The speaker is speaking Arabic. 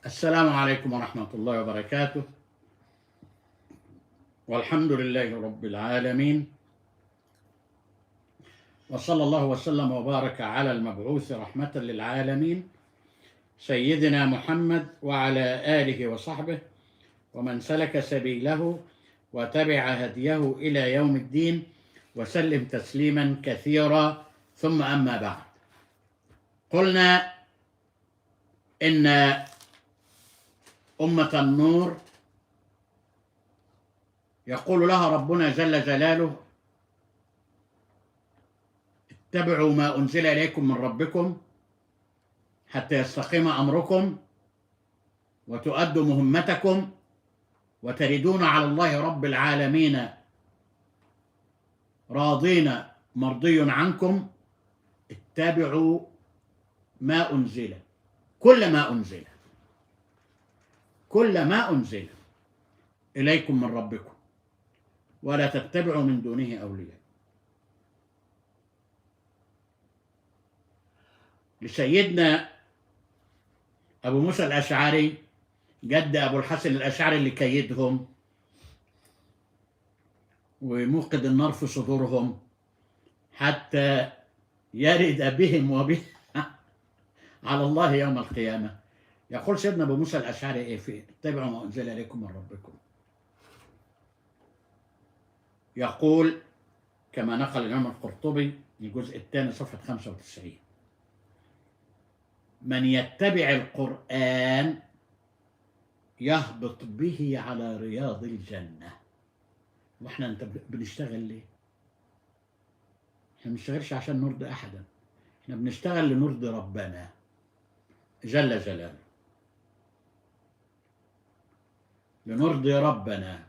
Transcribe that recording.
السلام عليكم ورحمة الله وبركاته، والحمد لله رب العالمين، وصلى الله وسلم وبارك على المبعوث رحمة للعالمين سيدنا محمد وعلى آله وصحبه ومن سلك سبيله وتبع هديه إلى يوم الدين وسلم تسليما كثيرا. ثم أما بعد، قلنا إن أمة النور يقول لها ربنا جل جلاله: اتبعوا ما أنزل إليكم من ربكم حتى يستقيم أمركم وتؤدوا مهمتكم وتردون على الله رب العالمين راضين مرضي عنكم. اتبعوا ما أنزل، كل ما أنزل إليكم من ربكم، ولا تتبعوا من دونه أولياء. لسيدنا أبو موسى الأشعري جد أبو الحسن الأشعري اللي كيدهم وموقد النار في صدورهم حتى يرد بهم وبه على الله يوم القيامة. يقول سيدنا أبو موسى الأشعري إيه في اتبعوا ما أنزل إليكم من ربكم؟ يقول كما نقل الإمام القرطبي الجزء الثاني صفحة 95: من يتبع القرآن يهبط به على رياض الجنة. واحنا انت بنشتغل ليه؟ احنا ما بنشتغلش عشان نرضي احدا، احنا بنشتغل لنرضي ربنا جل جلاله، لنرضي ربنا.